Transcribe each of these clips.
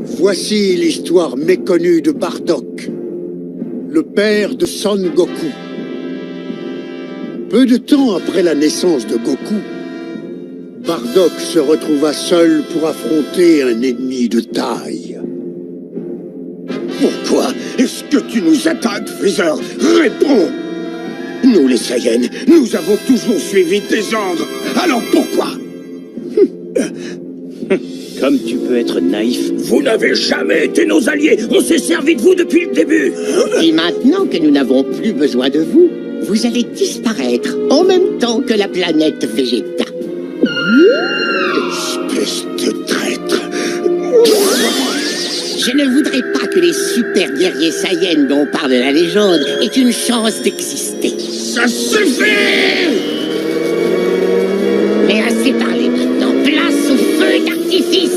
Voici l'histoire méconnue de Bardock, le père de Son Goku. Peu de temps après la naissance de Goku, Bardock se retrouva seul pour affronter un ennemi de taille. Pourquoi est-ce que tu nous attaques, Freezer? Réponds! Nous, les Saiyans, nous avons toujours suivi tes ordres. Alors pourquoi? Comme tu peux être naïf. Vous n'avez jamais été nos alliés. On s'est servi de vous depuis le début. Et maintenant que nous n'avons plus besoin de vous, vous allez disparaître en même temps que la planète Vegeta. Espèce de traître. Je ne voudrais pas que les super guerriers Saiyans dont parle la légende aient une chance d'exister. Ça suffit! Mais assez parlé maintenant, place au feu d'artifice!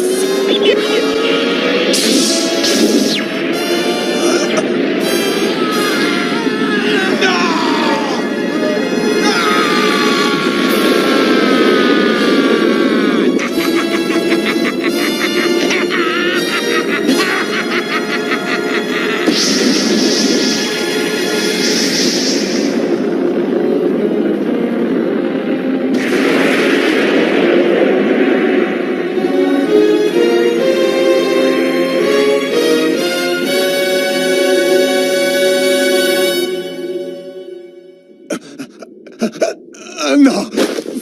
Non!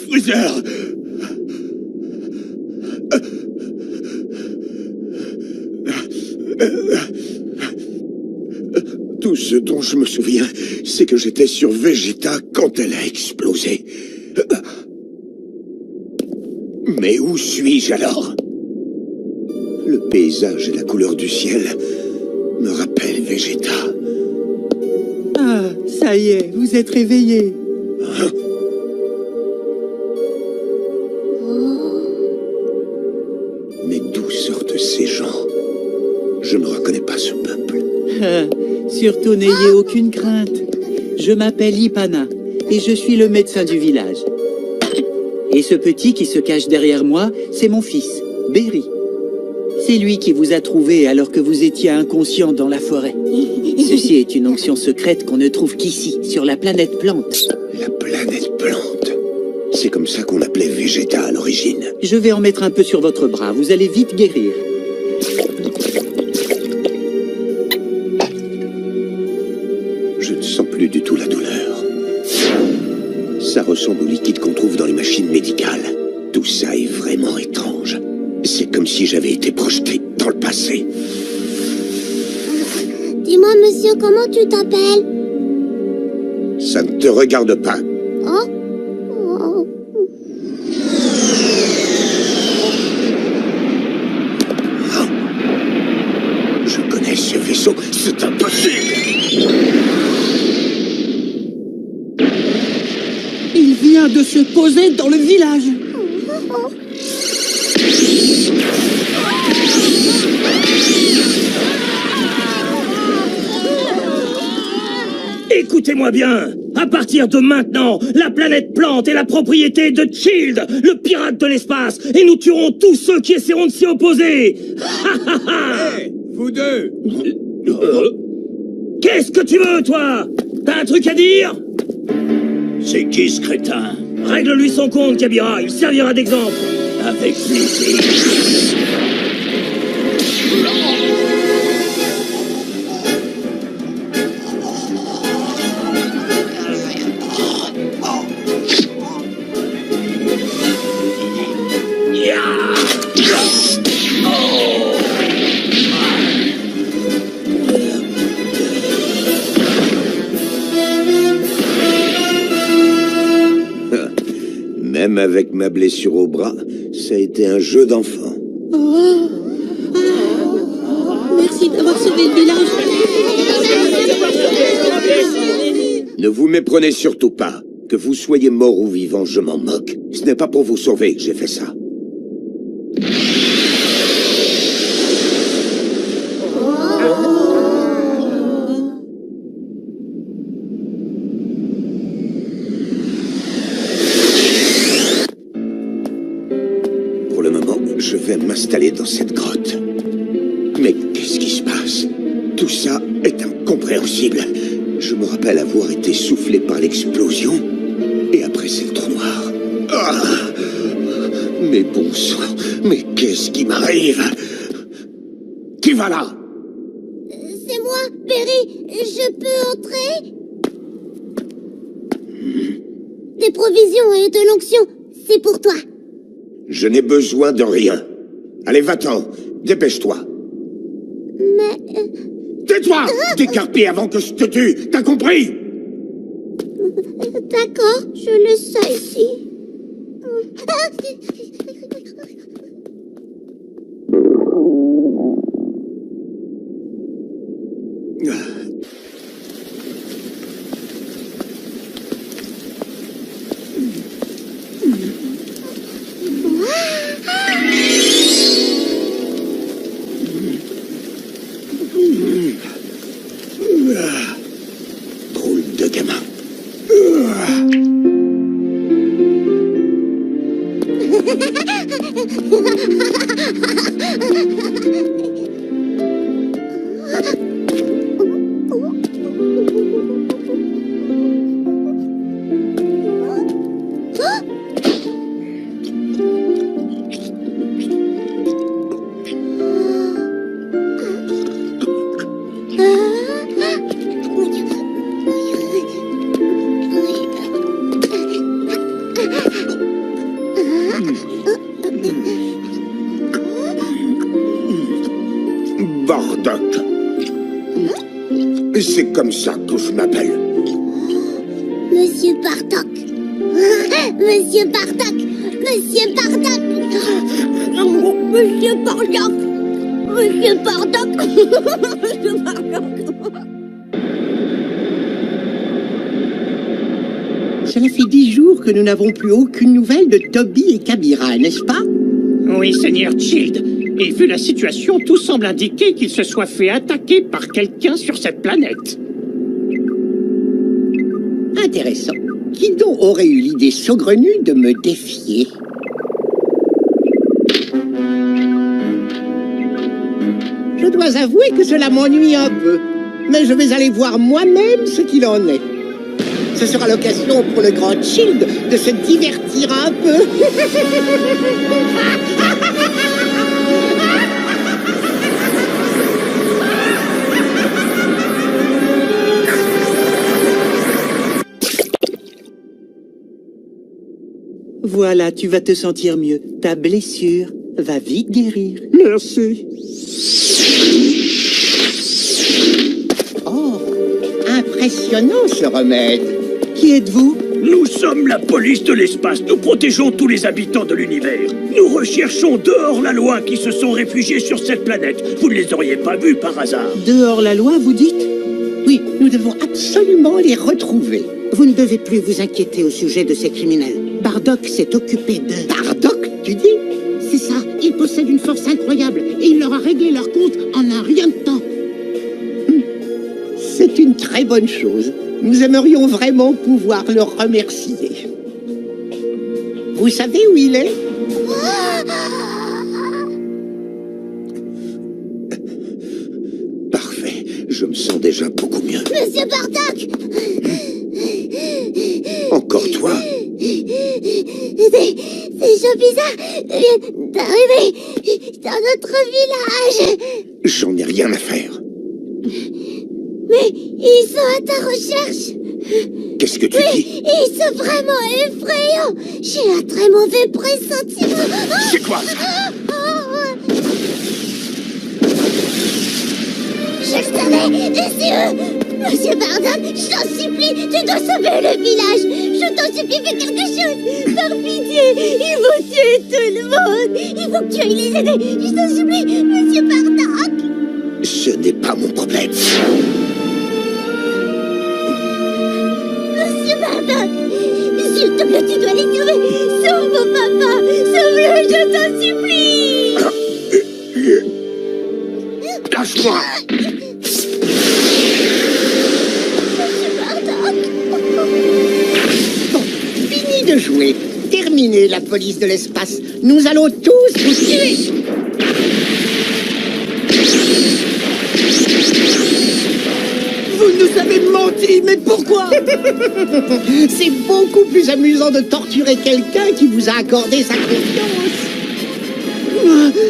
Freezer! Tout ce dont je me souviens, c'est que j'étais sur Vegeta quand elle a explosé. Mais où suis-je alors? Le paysage et la couleur du ciel me rappellent Vegeta. Ah, ça y est, vous êtes réveillé. Mais d'où sortent ces gens? Je ne reconnais pas ce peuple. Surtout n'ayez aucune crainte. Je m'appelle Ipana et je suis le médecin du village. Et ce petit qui se cache derrière moi, c'est mon fils, Berry. C'est lui qui vous a trouvé alors que vous étiez inconscient dans la forêt. Ceci est une onction secrète qu'on ne trouve qu'ici, sur la planète Plante. La planète Plante. C'est comme ça qu'on appelait Vegeta à l'origine. Je vais en mettre un peu sur votre bras, vous allez vite guérir. Je ne sens plus du tout la douleur. Ça ressemble au liquide qu'on trouve dans les machines médicales. Tout ça est vraiment étrange. C'est comme si j'avais été projeté dans le passé. Dis-moi, monsieur, comment tu t'appelles? Ça ne te regarde pas. Oh? Oh. Je connais ce vaisseau, c'est impossible. Il vient de se poser dans le village. Écoutez-moi bien. À partir de maintenant, la planète Plante est la propriété de Shield, le pirate de l'espace, et nous tuerons tous ceux qui essaieront de s'y opposer. Hey, vous deux! Qu'est-ce que tu veux, toi? T'as un truc à dire? C'est qui ce crétin? Règle-lui son compte, Kabira, il servira d'exemple. Avec plaisir. Même avec ma blessure au bras, ça a été un jeu d'enfant. Merci d'avoir sauvé le village. Ne vous méprenez surtout pas. Que vous soyez mort ou vivant, je m'en moque. Ce n'est pas pour vous sauver que j'ai fait ça. Pour le moment, je vais m'installer dans cette grotte. ça est incompréhensible. Je me rappelle avoir été soufflé par l'explosion, et après c'est le trou noir. Ah, mais bon sang, mais qu'est-ce qui m'arrive? Qui va là? C'est moi, Berry. Je peux entrer? Des provisions et de l'onction, c'est pour toi. Je n'ai besoin de rien. Allez, va-t'en, dépêche-toi. Mais... Tais-toi! Décarpé avant que je te tue, t'as compris? D'accord, je laisse ça ici. Drôle de gamin. Bardock. C'est comme ça que je m'appelle. Monsieur Bardock. Monsieur Bardock. Monsieur Bardock. Monsieur Bardock. Monsieur Bardock. Monsieur Bardock. Cela fait 10 jours que nous n'avons plus aucune nouvelle de Toby et Kabira, n'est-ce pas? Oui, Seigneur Childe. Et vu la situation, tout semble indiquer qu'il se soit fait attaquer par quelqu'un sur cette planète. Intéressant. Qui donc aurait eu l'idée saugrenue de me défier? Je dois avouer que cela m'ennuie un peu. Mais je vais aller voir moi-même ce qu'il en est. Ce sera l'occasion pour le grand Childe de se divertir un peu. Voilà, tu vas te sentir mieux. Ta blessure va vite guérir. Merci. Oh, impressionnant ce remède. Qui êtes-vous? Nous sommes la police de l'espace. Nous protégeons tous les habitants de l'univers. Nous recherchons dehors la loi qui se sont réfugiés sur cette planète. Vous ne les auriez pas vus par hasard. Dehors la loi, vous dites? Oui, nous devons absolument les retrouver. Vous ne devez plus vous inquiéter au sujet de ces criminels. Bardock s'est occupé d'eux. Bardock, tu dis? C'est ça, il possède une force incroyable et il leur a réglé leur compte en un rien de temps. C'est une très bonne chose. Nous aimerions vraiment pouvoir le remercier. Vous savez où il est? Parfait, je me sens déjà beaucoup mieux. Monsieur Bardock. Encore toi? Ces gens bizarres viennent d'arriver dans notre village. J'en ai rien à faire. Mais ils sont à ta recherche. Qu'est-ce que tu dis? Ils sont vraiment effrayants. J'ai un très mauvais pressentiment. C'est quoi ça? Je le savais, c'est eux. Monsieur Bardock, je t'en supplie, tu dois sauver le village. Je t'en supplie, fais quelque chose. Par pitié, ils vont tuer tout le monde. Il faut que tu ailles les aider. Je t'en supplie, Monsieur Bardock. Ce n'est pas mon problème. Monsieur Bardock, s'il te plaît, tu dois les sauver. Sauve mon papa. Sauve-le, je t'en supplie. Lâche-moi! Bon, fini de jouer. Terminez la police de l'espace. Nous allons tous vous tuer. m'avez menti, mais pourquoi? C'est beaucoup plus amusant de torturer quelqu'un qui vous a accordé sa confiance.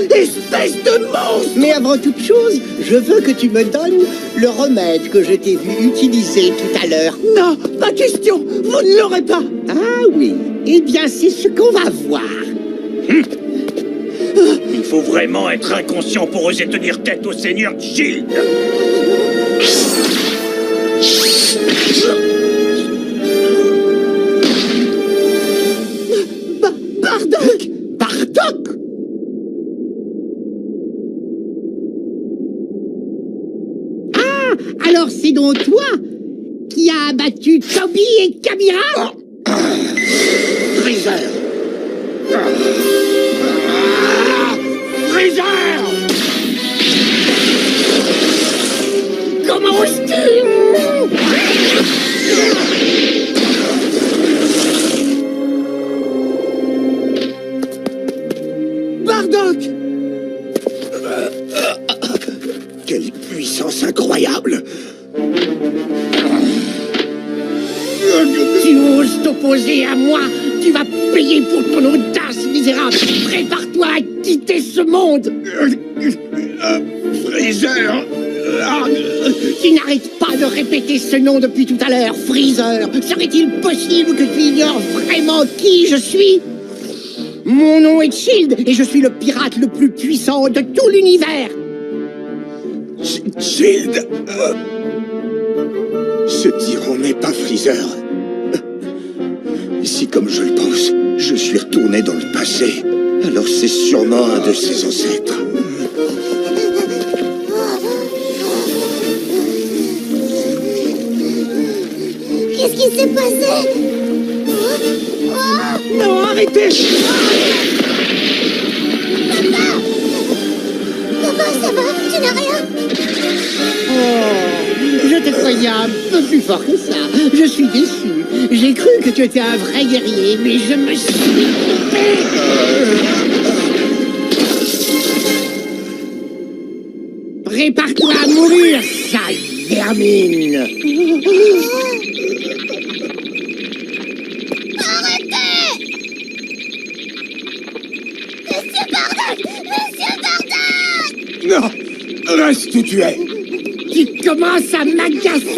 Espèce de monstre! Mais avant toute chose, je veux que tu me donnes le remède que je t'ai vu utiliser tout à l'heure. Non, pas question, vous ne l'aurez pas. Ah oui, eh bien c'est ce qu'on va voir. Il faut vraiment être inconscient pour oser tenir tête au Seigneur Shield. Bardock! Bardock! Ah, alors c'est donc toi qui as abattu Toby et Kabira? Freezer! Freezer! Comment oses-tu? Bardock! Quelle puissance incroyable! Tu oses t'opposer à moi? Tu vas payer pour ton audace, misérable! Prépare-toi à quitter ce monde! Freezer! Tu n'arrêtes pas de répéter ce nom depuis tout à l'heure, Freezer! Serait-il possible que tu ignores vraiment qui je suis? Mon nom est Shield et je suis le pirate le plus puissant de tout l'univers! Shield! Ce tyran n'est pas Freezer. Si, comme je le pense, je suis retourné dans le passé, alors c'est sûrement un de ses ancêtres. Qu'est-ce qui s'est passé? Non, arrêtez! Papa, ça va? Tu n'as rien? Oh, je te croyais un peu plus fort que ça. Je suis déçu. J'ai cru que tu étais un vrai guerrier, mais je me suis trompé. Prépare-toi à mourir, sale vermine. Arrêtez! Monsieur Bardock! Monsieur Bardock! Non! Reste où tu es! Tu commences à m'agacer.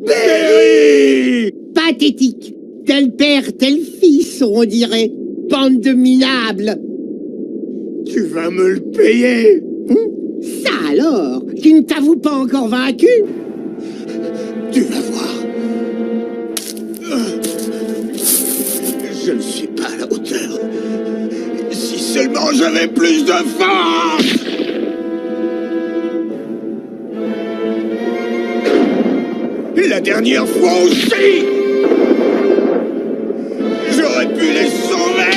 Berry! Pathétique. Tel père, tel fils, on dirait. Bande de minables. Tu vas me le payer! Ça alors? Tu ne t'avoues pas encore vaincu? Tu vas voir. Je ne suis pas à la hauteur. Si seulement j'avais plus de force! La dernière fois aussi! J'aurais pu les sauver!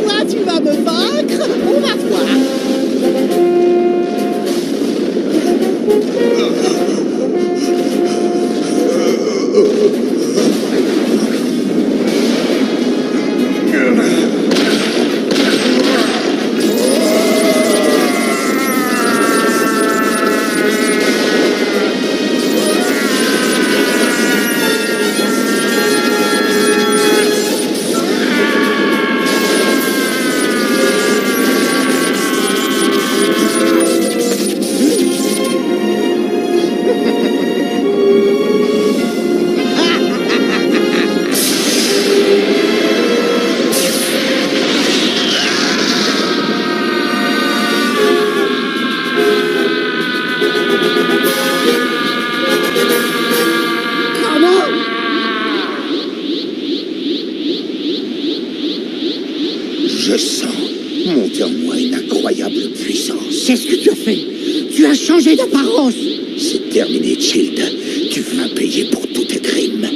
Toi, tu vas me vaincre? On va voir. Qu'est-ce que tu as fait? Tu as changé d'apparence. C'est terminé, Shield. Tu vas payer pour tous tes crimes.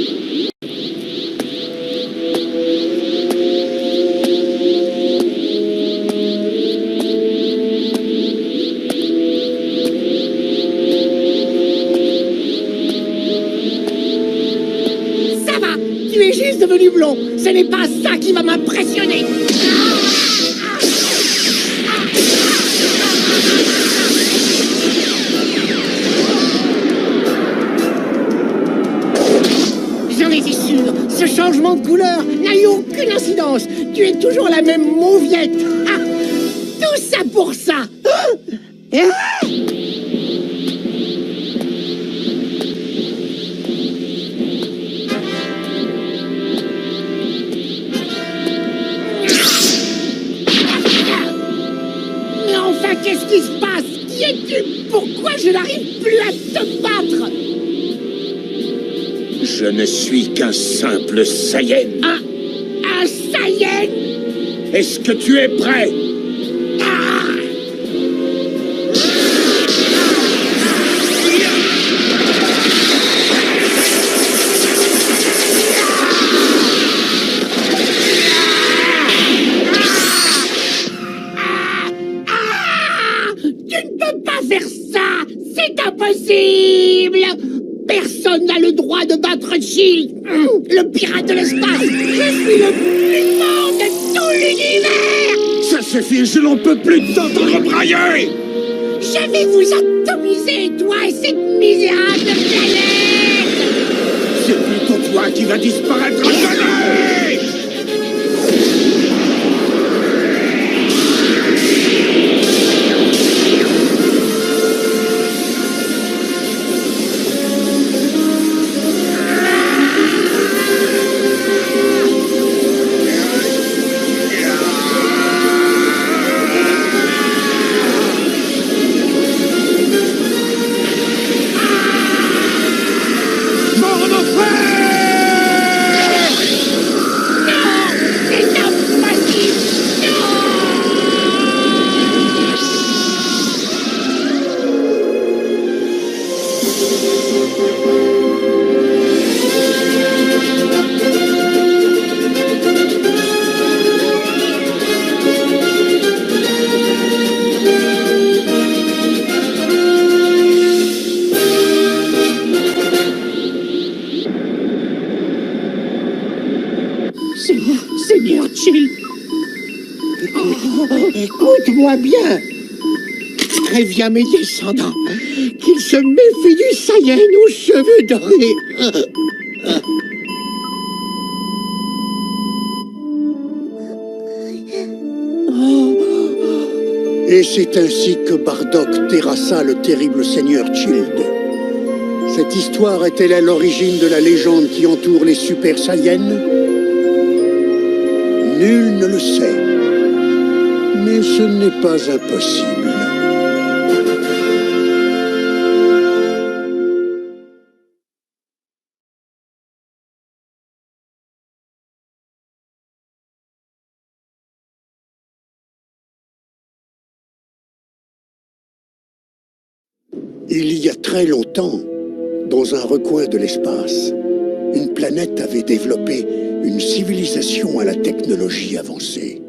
Ça va, tu es juste devenu blond. Ce n'est pas ça qui va m'impressionner. J'en étais sûr, ce changement de couleur n'a eu aucune incidence. Tu es toujours la même mauviette. Ah, tout ça pour ça. Ah. Mais enfin, qu'est-ce qui se passe? Qui es-tu? Pourquoi je n'arrive plus à te battre? Je ne suis qu'un simple Saiyan. Un Saiyan? Est-ce que tu es prêt? Tu ne peux pas faire ça! C'est impossible! Personne n'a le droit de battre Shield, le pirate de l'espace! Je suis le plus fort de tout l'univers! Ça suffit, je n'en peux plus t'entendre brailler! Je vais vous atomiser, toi et cette misérable planète! C'est plutôt toi qui vas disparaître à jamais! Seigneur Chill. Écoute-moi bien. Préviens mes descendants qu'ils se méfient du Saiyan aux cheveux dorés. Et c'est ainsi que Bardock terrassa le terrible seigneur Child. Cette histoire est-elle à l'origine de la légende qui entoure les Super Saiyans? Nul ne le sait. Mais ce n'est pas impossible. Il y a très longtemps, dans un recoin de l'espace, une planète avait développé une civilisation à la technologie avancée.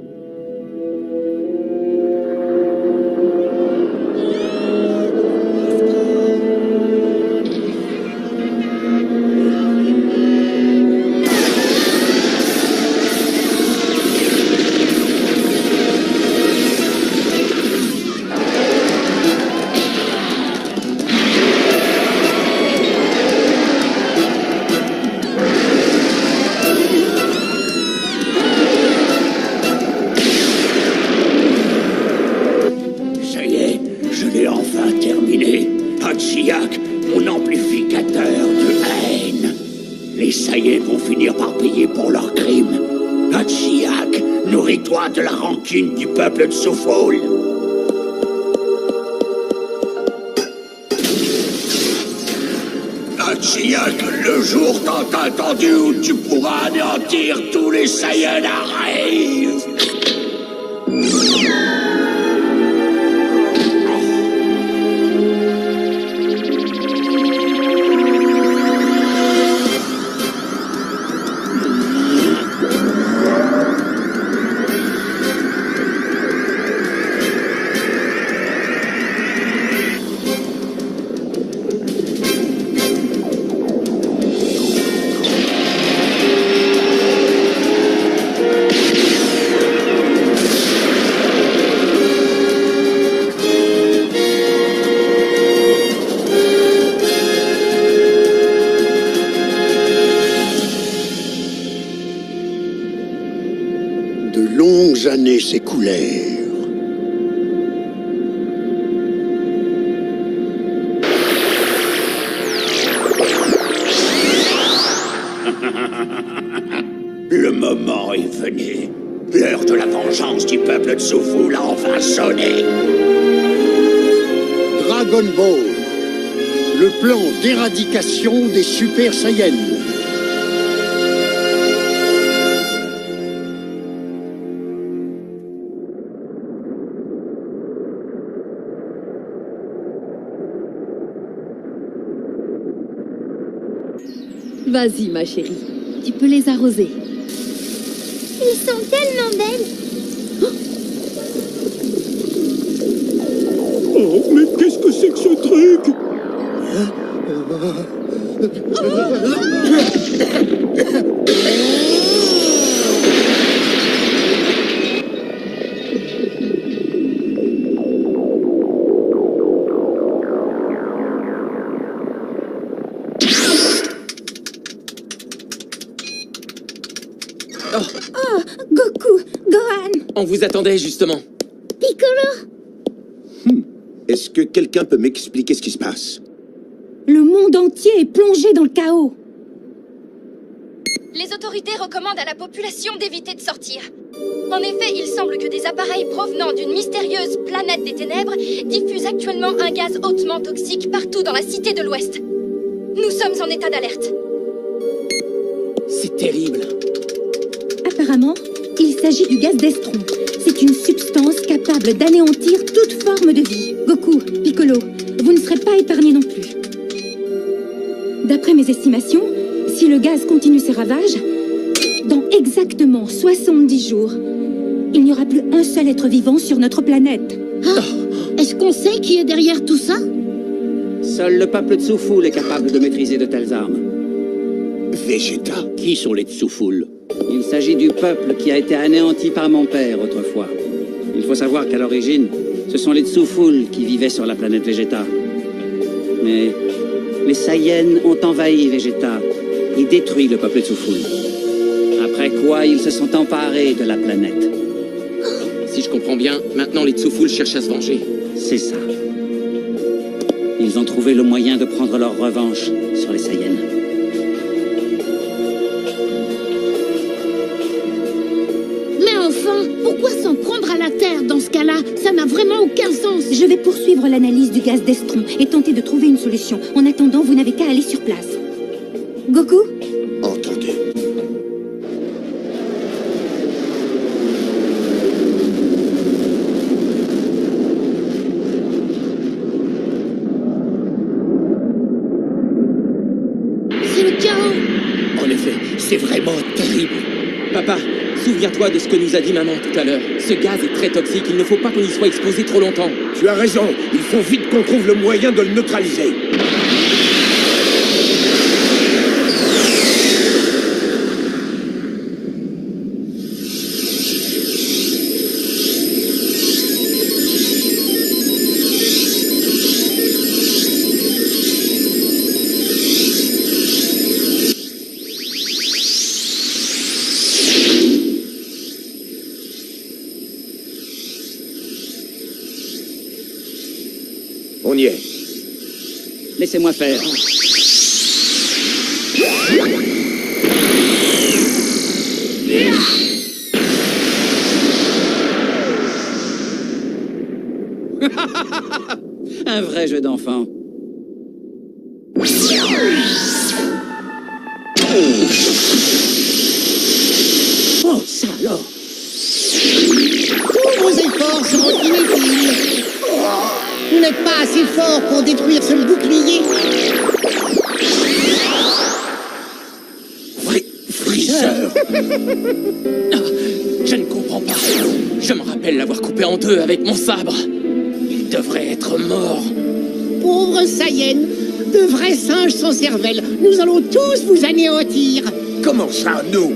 Hachiyak, mon amplificateur de haine. Les Saiyans vont finir par payer pour leurs crimes. Hachiyak, nourris-toi de la rancune du peuple de Soufol. Hachiyak, le jour tant attendu où tu pourras anéantir tous les Saiyans arrive. Quelques années s'écoulèrent. Le moment est venu. L'heure de la vengeance du peuple de Soufoul a enfin sonné. Dragon Ball, le plan d'éradication des Super Saiyans. Vas-y, ma chérie. Tu peux les arroser. Ils sont tellement belles. Oh, mais qu'est-ce que c'est que ce truc? Oh, Goku, Gohan, On vous attendait, justement. Piccolo. Est-ce que quelqu'un peut m'expliquer ce qui se passe? Le monde entier est plongé dans le chaos. Les autorités recommandent à la population d'éviter de sortir. En effet, il semble que des appareils provenant d'une mystérieuse planète des ténèbres diffusent actuellement un gaz hautement toxique partout dans la cité de l'Ouest. Nous sommes en état d'alerte. C'est terrible. Apparemment, il s'agit du gaz d'Estron. C'est une substance capable d'anéantir toute forme de vie. Goku, Piccolo, vous ne serez pas épargnés non plus. D'après mes estimations, si le gaz continue ses ravages, dans exactement 70 jours, il n'y aura plus un seul être vivant sur notre planète. Ah, est-ce qu'on sait qui est derrière tout ça? Seul le peuple de Soufoul est capable de maîtriser de telles armes. Vegeta? Qui sont les Tsoufoul? Il s'agit du peuple qui a été anéanti par mon père autrefois. Il faut savoir qu'à l'origine, ce sont les Tsoufoul qui vivaient sur la planète Vegeta. Mais les Saiyans ont envahi Vegeta et détruit le peuple Tsoufoul. Après quoi, ils se sont emparés de la planète. Si je comprends bien, maintenant les Tsoufoul cherchent à se venger. C'est ça. Ils ont trouvé le moyen de prendre leur revanche sur les Saiyans. Mais enfin, pourquoi s'en prendre à la Terre dans ce cas-là? Ça n'a vraiment aucun sens. Je vais poursuivre l'analyse du gaz d'Estron et tenter de trouver une solution. En attendant, vous n'avez qu'à aller sur place. Goku? Entendu. C'est le chaos. En effet, c'est vraiment terrible. Papa, souviens-toi de ce que nous a dit maman tout à l'heure. Ce gaz est très toxique, il ne faut pas qu'on y soit exposé trop longtemps. Tu as raison, il faut vite qu'on trouve le moyen de le neutraliser. On y est. Laissez-moi faire. Un vrai jeu d'enfant. Oh, ça alors. Tous vos efforts seront inutiles. Vous n'êtes pas assez fort pour détruire ce bouclier. Freezer. Je ne comprends pas. Je me rappelle l'avoir coupé en deux avec mon sabre. Il devrait être mort. Pauvre Saiyan, de vrais singes sans cervelle. Nous allons tous vous anéantir. Comment ça, nous?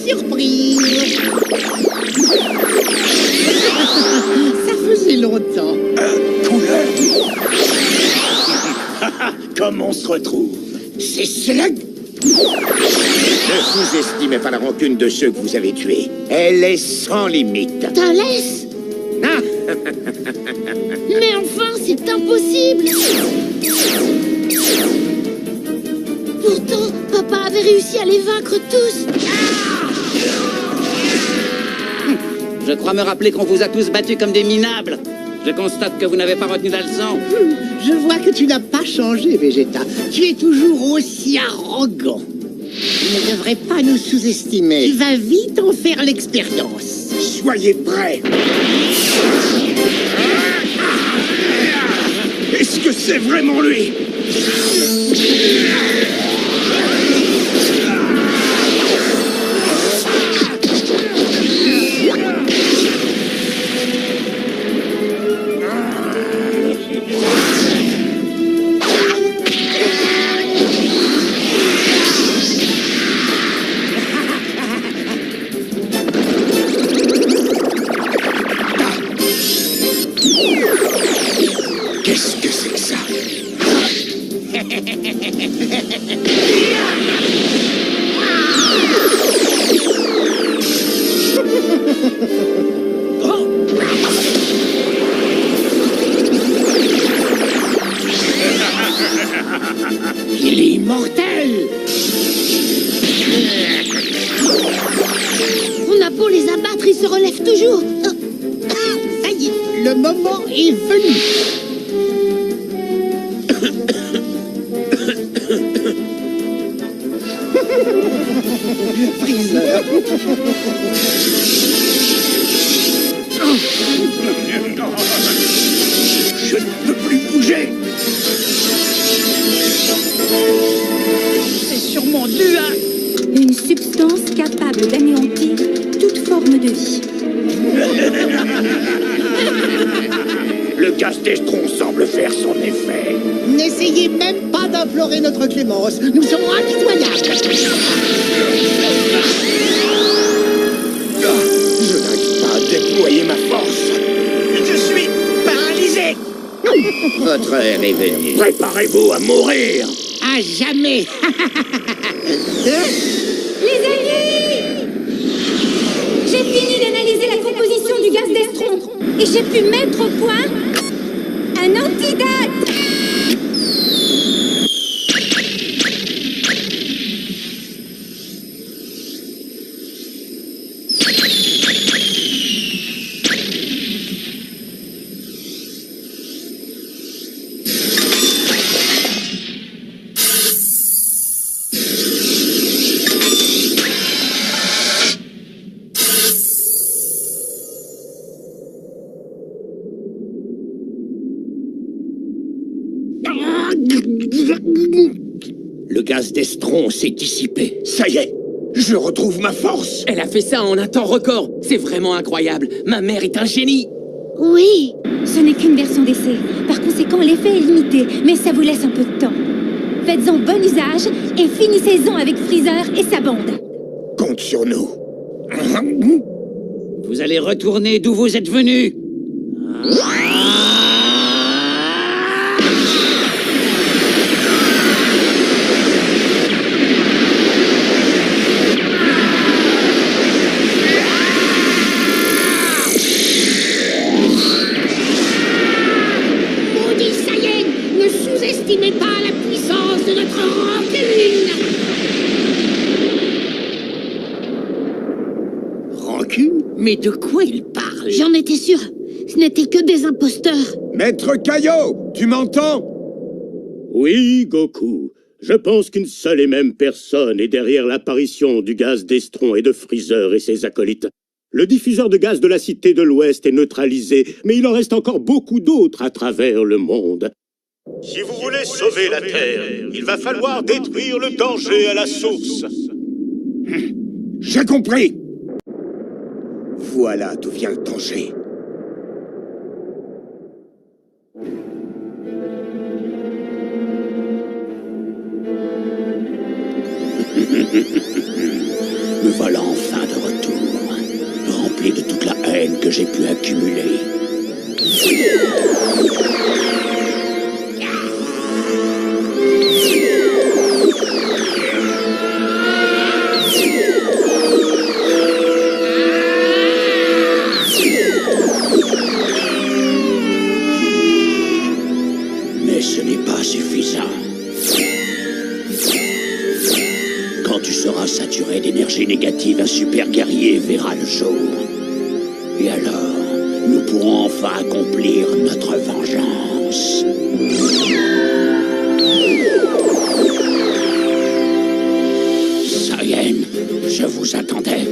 Surprise. Ça faisait longtemps. Comme on se retrouve? C'est Slug. Ne sous-estimez pas la rancune de ceux que vous avez tués. Elle est sans limite. Thalès? Ah. Mais enfin, c'est impossible! Pourtant, papa avait réussi à les vaincre tous! Je crois me rappeler qu'on vous a tous battus comme des minables. Je constate que vous n'avez pas retenu la leçon. Je vois que tu n'as pas changé, Vegeta. Tu es toujours aussi arrogant. Tu ne devrais pas nous sous-estimer. Tu vas vite en faire l'expérience. Soyez prêts. Est-ce que c'est vraiment lui? Qu'est-ce que c'est que ça? Il est immortel. On a beau les abattre, ils se relèvent toujours. Ça y est, le moment est venu. Freezer. Je ne peux plus bouger. C'est sûrement dû à... Une substance capable d'anéantir toute forme de vie. Le gaz d'estron semble faire son effet. N'essayez même pas d'implorer notre clémence. Nous serons impitoyables. Je n'arrive pas à déployer ma force. Je suis paralysé. Votre heure est venue. Préparez-vous à mourir. À jamais. Les amis! J'ai fini d'analyser la composition du gaz d'estron et j'ai pu mettre au point un antidote! Le gaz d'estron s'est dissipé. Ça y est, je retrouve ma force. Elle a fait ça en un temps record. C'est vraiment incroyable. Ma mère est un génie. Oui. Ce n'est qu'une version d'essai. Par conséquent, l'effet est limité, mais ça vous laisse un peu de temps. Faites-en bon usage et finissez-en avec Freezer et sa bande. Compte sur nous. Vous allez retourner d'où vous êtes venus. Maudit Saiyan, ne sous-estimez pas la puissance de notre rancune. Rancune? Mais de quoi il parle? J'en étais sûre. Ce n'étaient que des imposteurs. Maître Kaio, tu m'entends? Oui, Goku. Je pense qu'une seule et même personne est derrière l'apparition du gaz d'estron et de Freezer et ses acolytes. Le diffuseur de gaz de la Cité de l'Ouest est neutralisé, mais il en reste encore beaucoup d'autres à travers le monde. Si vous voulez sauver la Terre, il va falloir détruire le danger à la source. J'ai compris. Voilà d'où vient le danger. Me voilà enfin de retour, rempli de toute la haine que j'ai pu accumuler. Quand tu seras saturé d'énergie négative, un super guerrier verra le jour. Et alors, nous pourrons enfin accomplir notre vengeance. Saiyan, je vous attendais.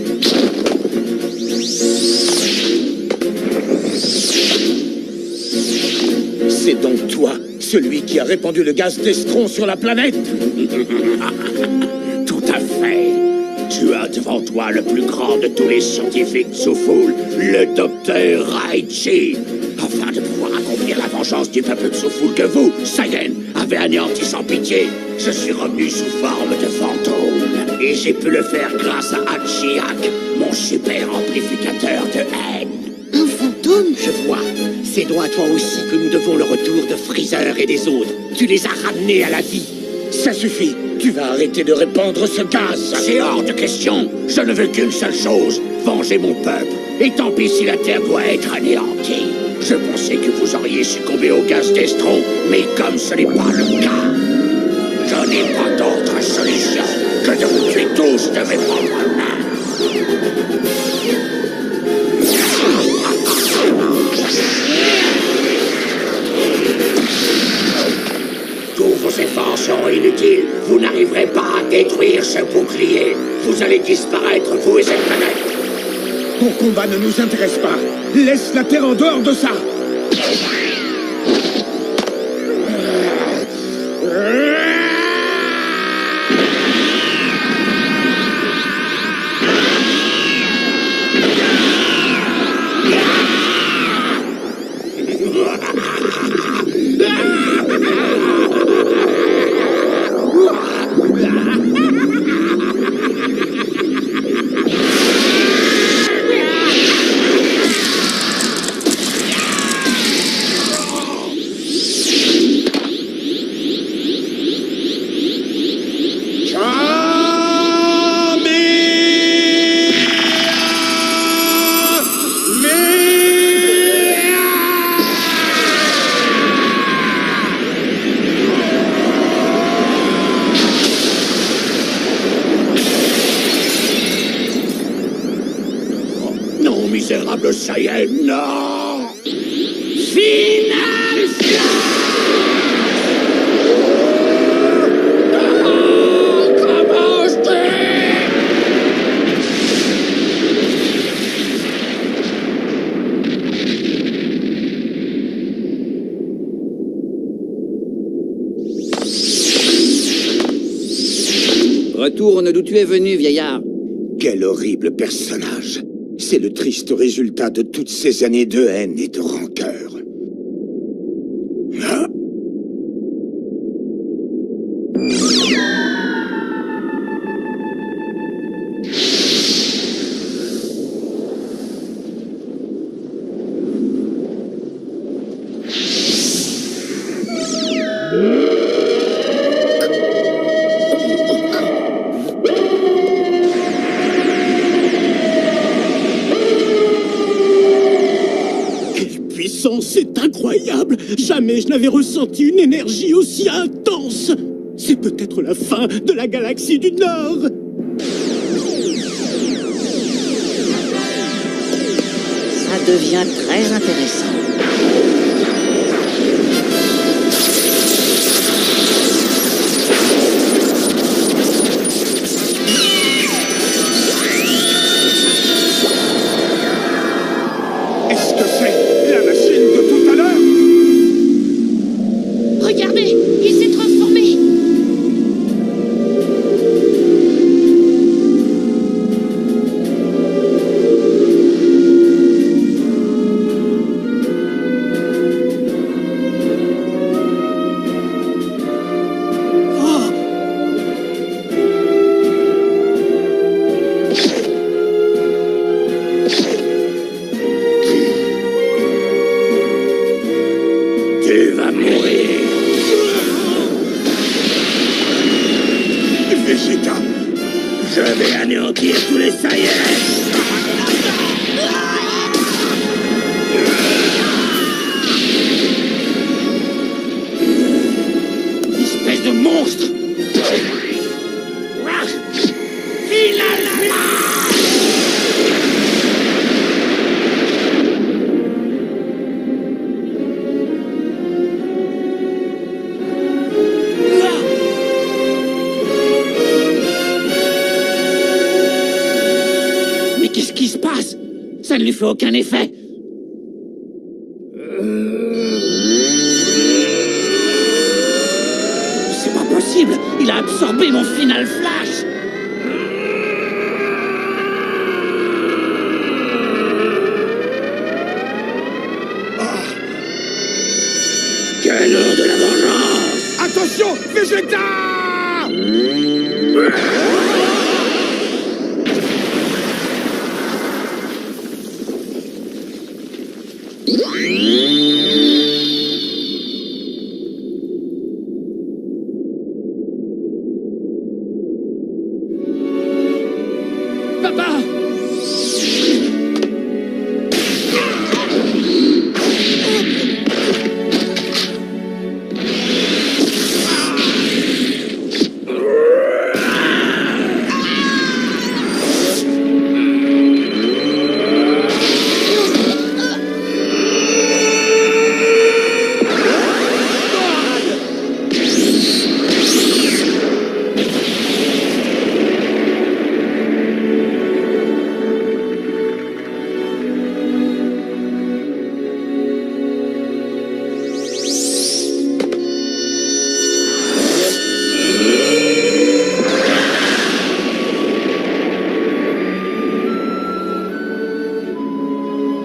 C'est donc toi, celui qui a répandu le gaz d'estron sur la planète? Tout à fait. Tu as devant toi le plus grand de tous les scientifiques Tsuful, le docteur Raichi. Afin de pouvoir accomplir la vengeance du peuple Tsuful que vous, Saiyan, avez anéanti sans pitié, je suis revenu sous forme de fantôme. Et j'ai pu le faire grâce à Hachiak, mon super amplificateur de haine. Un fantôme? Je vois. C'est donc à toi aussi que nous devons le retour de Freezer et des autres. Tu les as ramenés à la vie. Ça suffit. Tu vas arrêter de répandre ce gaz. C'est hors de question. Je ne veux qu'une seule chose, venger mon peuple. Et tant pis si la Terre doit être anéantie. Je pensais que vous auriez succombé au gaz d'estron, mais comme ce n'est pas le cas, je n'ai pas d'autre solution que de vous tuer tous de mes propres mains. Tous vos efforts seront inutiles. Vous n'arriverez pas à détruire ce bouclier. Vous allez disparaître, vous et cette planète. Ton combat ne nous intéresse pas. Laisse la Terre en dehors de ça. Misérable Saiyan, non! Final Retourne d'où tu es venu, vieillard. Quel horrible personnage. C'est le triste résultat de toutes ces années de haine et de rancœur. Ah. C'est incroyable! Jamais je n'avais ressenti une énergie aussi intense! C'est peut-être la fin de la galaxie du Nord! Ça devient très intéressant. Regardez, il s'est transformé. Tu vas mourir. Vegeta, je vais anéantir tous les Saiyans. Espèce de monstre. Ça ne lui fait aucun effet. C'est pas possible. Il a absorbé mon final flash. Quelle heure de la vengeance! Attention, Vegeta! Papa!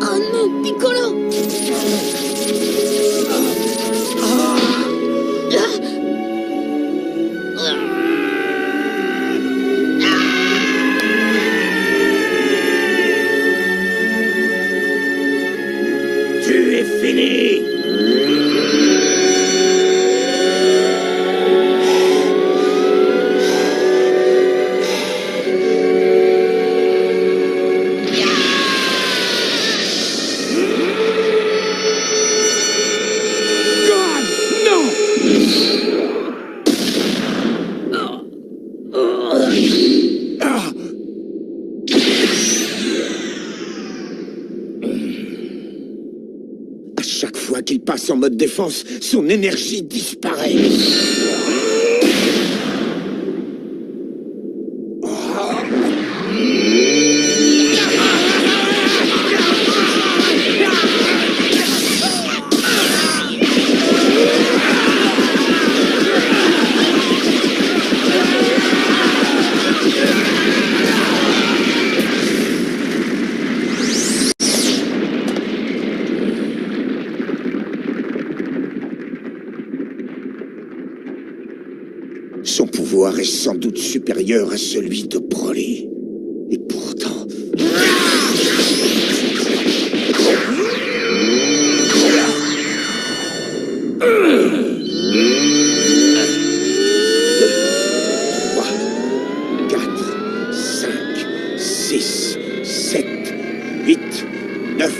Oh non, Piccolo! Tu es fini! À chaque fois qu'il passe en mode défense, son énergie disparaît. Son pouvoir est sans doute supérieur à celui de Broly. Et pourtant... Quatre, 5, 6, 7, 8, 9,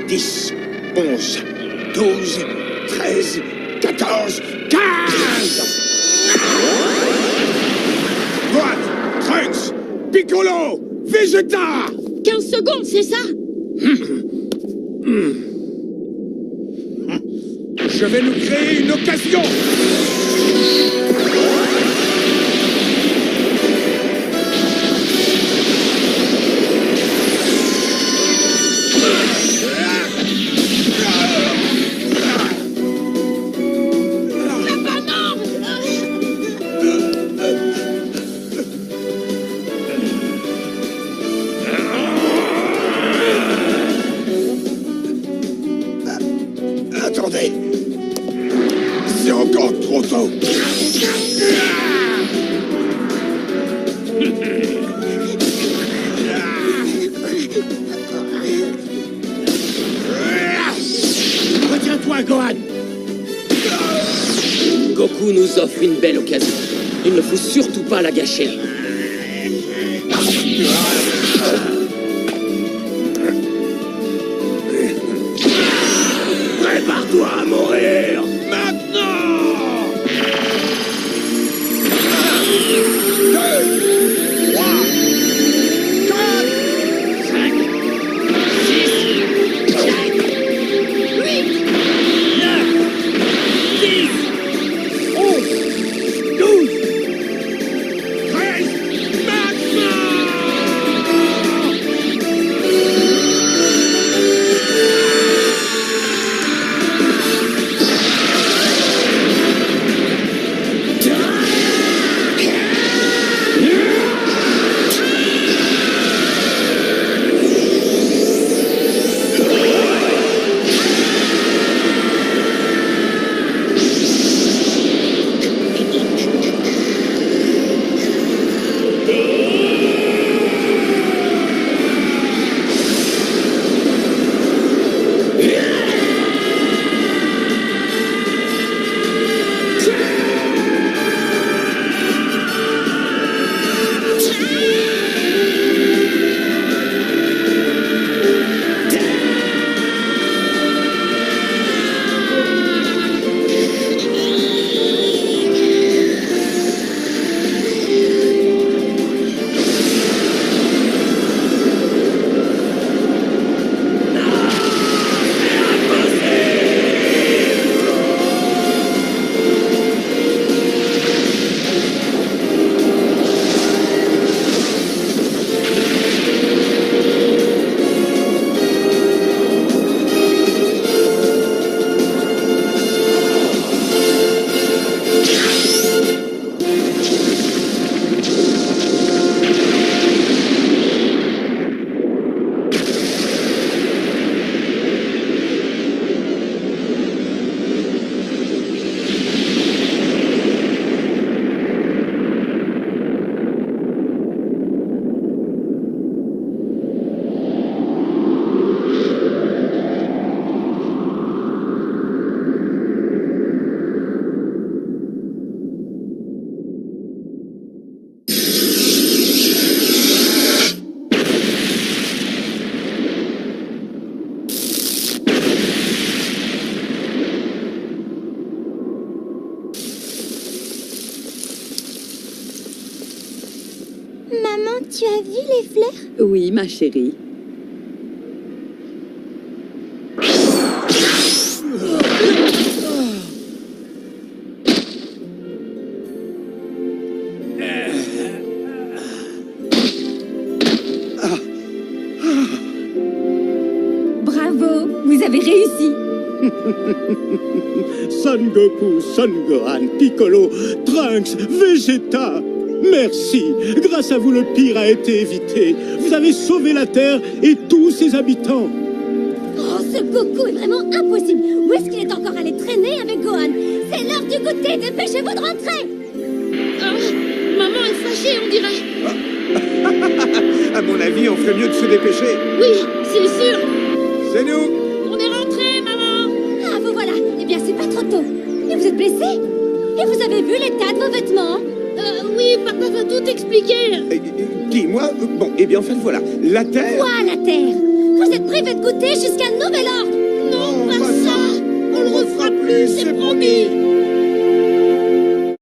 10, 11, 12, 13, 14, 15! Gohan, Trunks, Piccolo, Vegeta! 15 secondes, c'est ça? Je vais nous créer une occasion! Attendez! C'est encore trop tôt! Retiens-toi, Gohan! Goku nous offre une belle occasion. Il ne faut surtout pas la gâcher. Prépare-toi à mourir! Maintenant! 2, 3, 4, 5, 6, 7, 8, 9, 10, 11, 12, 13, maintenant! Maman, tu as vu les fleurs? Oui, ma chérie. Bravo, vous avez réussi. Son Goku, Son Gohan, Piccolo, Trunks, Vegeta. Merci. Grâce à vous, le pire a été évité. Vous avez sauvé la Terre et tous ses habitants. Oh, ce Goku est vraiment impossible. Où est-ce qu'il est encore allé traîner avec Gohan? C'est l'heure du goûter, dépêchez-vous de rentrer. Maman est fâchée, on dirait. À mon avis, on ferait mieux de se dépêcher. Oui, c'est sûr. C'est nous. On est rentrés, maman. Ah, vous voilà. Eh bien, c'est pas trop tôt. Et vous êtes blessé? Et vous avez vu l'état de vos vêtements? Oui, papa va tout expliquer. Qui, moi? Bon, eh bien, en fait, voilà. La Terre... Quoi, la Terre? Vous êtes privé de goûter jusqu'à nouvel ordre. Non, pas ça. On le refera plus, c'est promis.